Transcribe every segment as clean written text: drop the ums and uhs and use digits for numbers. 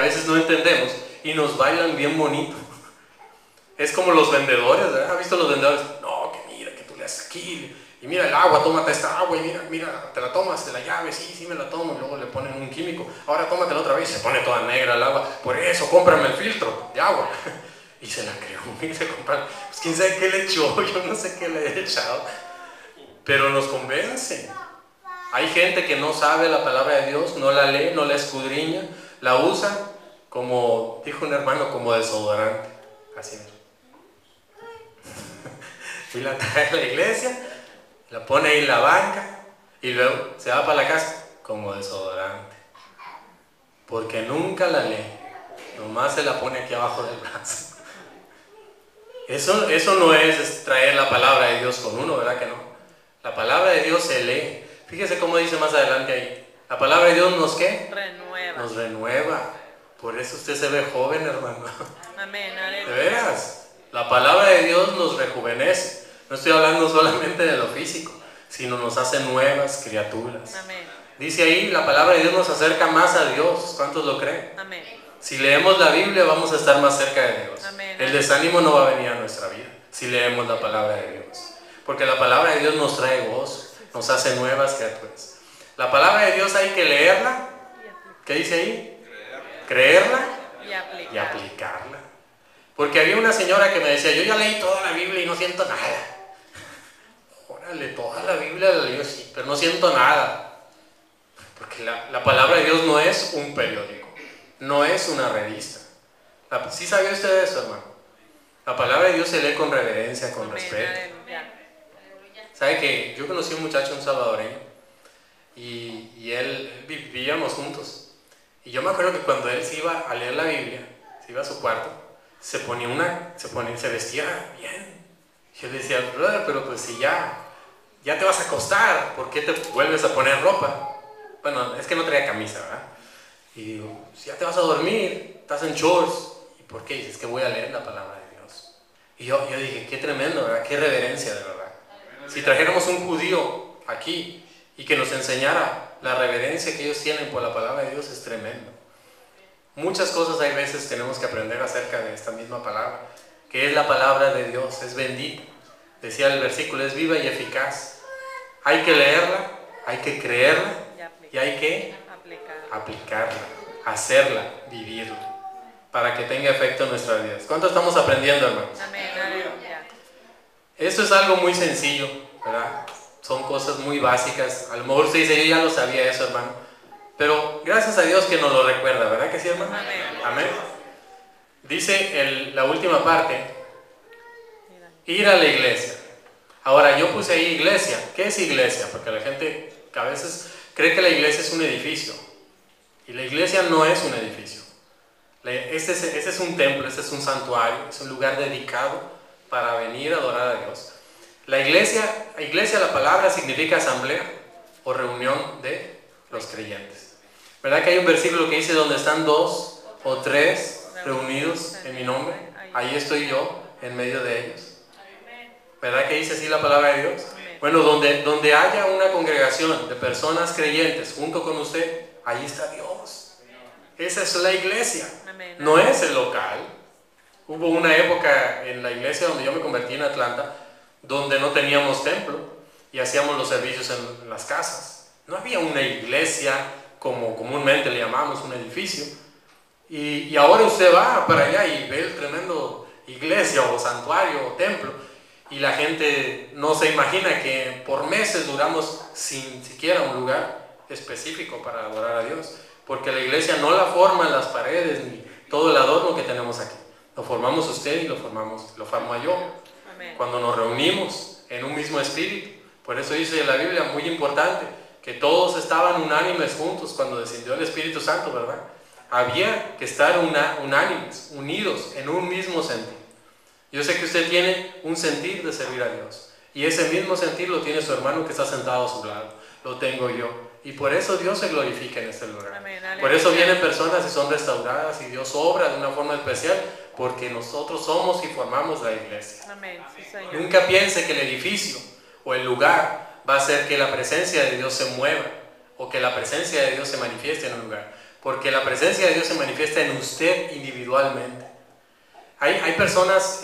veces no entendemos y nos bailan bien bonito. Es como los vendedores, ¿verdad? ¿Has visto los vendedores? No, que mira, que tú le haces aquí, y mira el agua, tómate esta agua, y mira, te la tomas, te la llave, sí, me la tomo, y luego le ponen un químico, ahora tómatela otra vez, y se pone toda negra el agua, por eso cómprame el filtro de agua. Y se la creó, y se compra, pues quién sabe qué le echó, yo no sé qué le he echado, pero nos convence. Hay gente que no sabe la palabra de Dios, no la lee, no la escudriña, la usa como, dijo un hermano, como desodorante, así es. Y la trae a la iglesia, la pone ahí en la banca y luego se va para la casa como desodorante, porque nunca la lee, nomás se la pone aquí abajo del brazo. Eso no es traer la palabra de Dios con uno, ¿verdad que no? La palabra de Dios se lee. Fíjese cómo dice más adelante ahí. La palabra de Dios nos ¿qué? Renueva. Nos renueva. Por eso usted se ve joven, hermano. Amén, aleluya. ¿De veras? La palabra de Dios nos rejuvenece. No estoy hablando solamente de lo físico, sino nos hace nuevas criaturas. Amén. Dice ahí, la palabra de Dios nos acerca más a Dios. ¿Cuántos lo creen? Amén. Si leemos la Biblia vamos a estar más cerca de Dios. Amén. El desánimo no va a venir a nuestra vida si leemos la palabra de Dios. Porque la palabra de Dios nos trae gozo, nos hace nuevas criaturas. La palabra de Dios hay que leerla. ¿Qué dice ahí? Creerla y aplicarla. Porque había una señora que me decía, yo ya leí toda la Biblia y no siento nada. Órale, toda la Biblia la leí, sí, pero no siento nada. Porque la palabra de Dios no es un periódico, no es una revista. ¿Sí sabía usted eso, hermano? La palabra de Dios se lee con reverencia, con respeto. ¿Sabe que yo conocí a un muchacho, un salvadoreño, y él vivíamos juntos? Y yo me acuerdo que cuando él se iba a leer la Biblia, se iba a su cuarto, se vestía bien. Yo le decía, brother, pero pues si ya te vas a acostar, ¿por qué te vuelves a poner ropa? Bueno, es que no traía camisa, ¿verdad? Y digo, si ya te vas a dormir, estás en shorts, ¿y por qué? Dices que voy a leer la palabra de Dios. Y yo dije, qué tremendo, ¿verdad? Qué reverencia, de verdad. Si trajéramos un judío aquí y que nos enseñara la reverencia que ellos tienen por la palabra de Dios, es tremendo. Muchas cosas hay veces tenemos que aprender acerca de esta misma palabra, que es la palabra de Dios, es bendita. Decía el versículo, es viva y eficaz. Hay que leerla, hay que creerla y hay que aplicarla, hacerla, vivirla, para que tenga efecto en nuestras vidas. ¿Cuánto estamos aprendiendo, hermanos? Amén, aleluya. Esto es algo muy sencillo, ¿verdad? Son cosas muy básicas. A lo mejor usted dice, yo ya lo sabía eso, hermano. Pero gracias a Dios que nos lo recuerda, ¿verdad que sí, hermano? Amén. Amén. Dice la última parte, ir a la iglesia. Ahora, yo puse ahí iglesia. ¿Qué es iglesia? Porque la gente a veces cree que la iglesia es un edificio. Y la iglesia no es un edificio. Este es un templo, este es un santuario, es un lugar dedicado para venir a adorar a Dios. La iglesia, la palabra significa asamblea o reunión de los creyentes. ¿Verdad que hay un versículo que dice, donde están 2 o 3 reunidos en mi nombre? Ahí estoy yo en medio de ellos. ¿Verdad que dice así la palabra de Dios? Bueno, donde haya una congregación de personas creyentes junto con usted, ahí está Dios. Esa es la iglesia, no es el local. Hubo una época en la iglesia donde yo me convertí en Atlanta, donde no teníamos templo y hacíamos los servicios en las casas. No había una iglesia como comúnmente le llamamos, un edificio. Y ahora usted va para allá y ve el tremendo iglesia o santuario o templo, y la gente no se imagina que por meses duramos sin siquiera un lugar específico para adorar a Dios, porque la iglesia no la forman las paredes ni todo el adorno que tenemos aquí. Lo formamos usted y lo formo yo. Amén. Cuando nos reunimos en un mismo espíritu. Por eso dice la Biblia, muy importante, que todos estaban unánimes juntos cuando descendió el Espíritu Santo, ¿verdad? Había que estar unánimes, unidos en un mismo sentir. Yo sé que usted tiene un sentir de servir a Dios, y ese mismo sentir lo tiene su hermano que está sentado a su lado, lo tengo yo, y por eso Dios se glorifica en este lugar. Amén, por eso vienen personas y son restauradas, y Dios obra de una forma especial, porque nosotros somos y formamos la iglesia. Amén, sí, Señor. Nunca piense que el edificio o el lugar va a hacer que la presencia de Dios se mueva, o que la presencia de Dios se manifieste en un lugar, porque la presencia de Dios se manifiesta en usted individualmente. Hay personas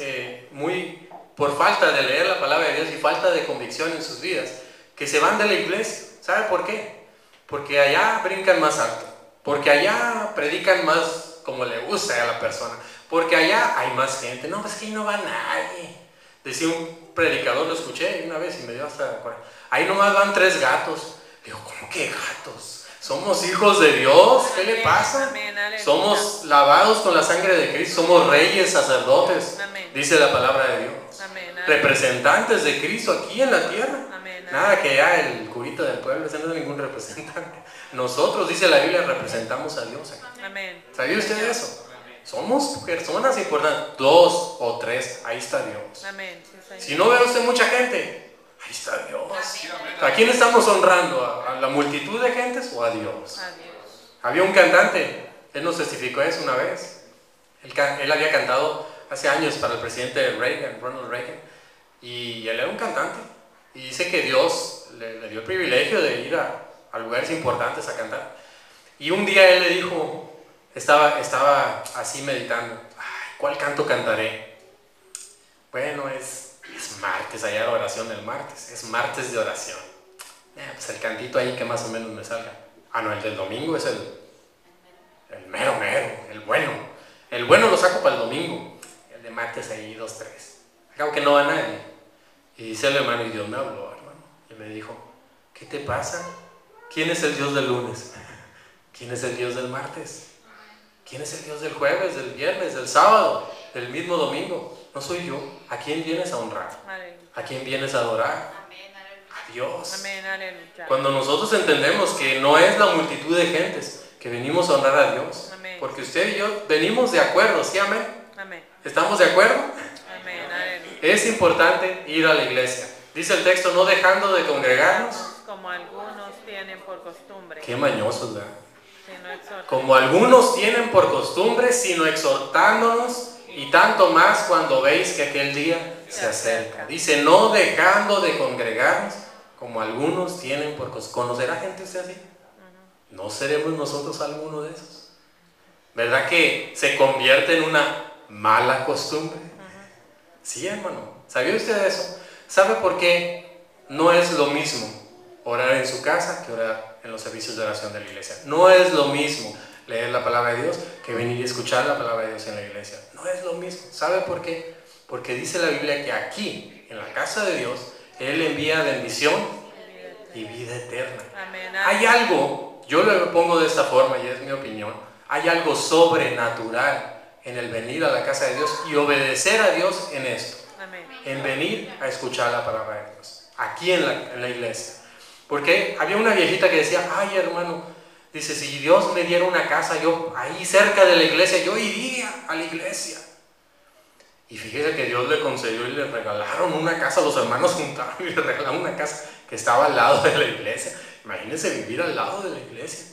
por falta de leer la palabra de Dios y falta de convicción en sus vidas, que se van de la iglesia. ¿Sabe por qué? Porque allá brincan más alto, porque allá predican más como le gusta a la persona, porque allá hay más gente. No, es que ahí no va nadie. Decía un predicador, lo escuché una vez y me dio hasta... Ahí nomás van 3 gatos. Digo, ¿cómo que gatos? Somos hijos de Dios, ¿qué le pasa? Somos lavados con la sangre de Cristo, somos reyes, sacerdotes, dice la palabra de Dios. Representantes de Cristo aquí en la tierra. Nada que ya el curita del pueblo, ese no es ningún representante. Nosotros, dice la Biblia, representamos a Dios aquí. ¿Sabía usted eso? Somos personas importantes, 2 o 3, ahí está Dios. Si no ve usted mucha gente, ahí está Dios. ¿A quién estamos honrando? ¿A la multitud de gentes o a Dios? Había un cantante, él nos testificó eso una vez. Él había cantado hace años para el presidente Reagan, Ronald Reagan, y él era un cantante. Y dice que Dios le dio el privilegio de ir a lugares importantes a cantar. Y un día él le dijo, estaba así meditando, ay, ¿cuál canto cantaré? Bueno, es martes, allá la oración del martes, es martes de oración. Pues el cantito ahí que más o menos me salga. Ah, no, el del domingo es el mero, el bueno. El bueno lo saco para el domingo. El de martes ahí 2, 3. Acabo que no va nadie. Y dice el hermano, y Dios me habló, hermano, y me dijo, ¿qué te pasa? ¿Quién es el Dios del lunes? ¿Quién es el Dios del martes? ¿Quién es el Dios del jueves, del viernes, del sábado, del mismo domingo? No soy yo. ¿A quién vienes a honrar? ¿A quién vienes a adorar? A Dios. Cuando nosotros entendemos que no es la multitud de gentes que venimos a honrar a Dios, porque usted y yo venimos de acuerdo, ¿sí? Amén. ¿Estamos de acuerdo? Es importante ir a la iglesia. Dice el texto, no dejando de congregarnos. Como algunos tienen por costumbre. Qué mañosos, ¿verdad? Como algunos tienen por costumbre, sino exhortándonos, y tanto más cuando veis que aquel día se acerca. Dice, no dejando de congregarnos, como algunos tienen por costumbre. ¿Conocerá gente usted así? ¿No seremos nosotros alguno de esos? ¿Verdad que se convierte en una mala costumbre? Sí, hermano. ¿Sabía usted eso? ¿Sabe por qué no es lo mismo orar en su casa que orar en los servicios de oración de la iglesia? No es lo mismo leer la palabra de Dios que venir y escuchar la palabra de Dios en la iglesia. No es lo mismo. ¿Sabe por qué? Porque dice la Biblia que aquí, en la casa de Dios, Él envía bendición y vida eterna. Hay algo, yo lo pongo de esta forma y es mi opinión, hay algo sobrenatural en el venir a la casa de Dios y obedecer a Dios en esto. En venir a escuchar la palabra de Dios, aquí en la iglesia. Porque había una viejita que decía, ay hermano, dice, si Dios me diera una casa, yo ahí cerca de la iglesia, yo iría a la iglesia. Y fíjese que Dios le concedió y le regalaron una casa, los hermanos juntaron y le regalaron una casa que estaba al lado de la iglesia. Imagínense vivir al lado de la iglesia.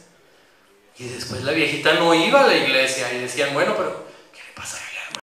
Y después la viejita no iba a la iglesia y decían, bueno, pero ¿qué le pasa a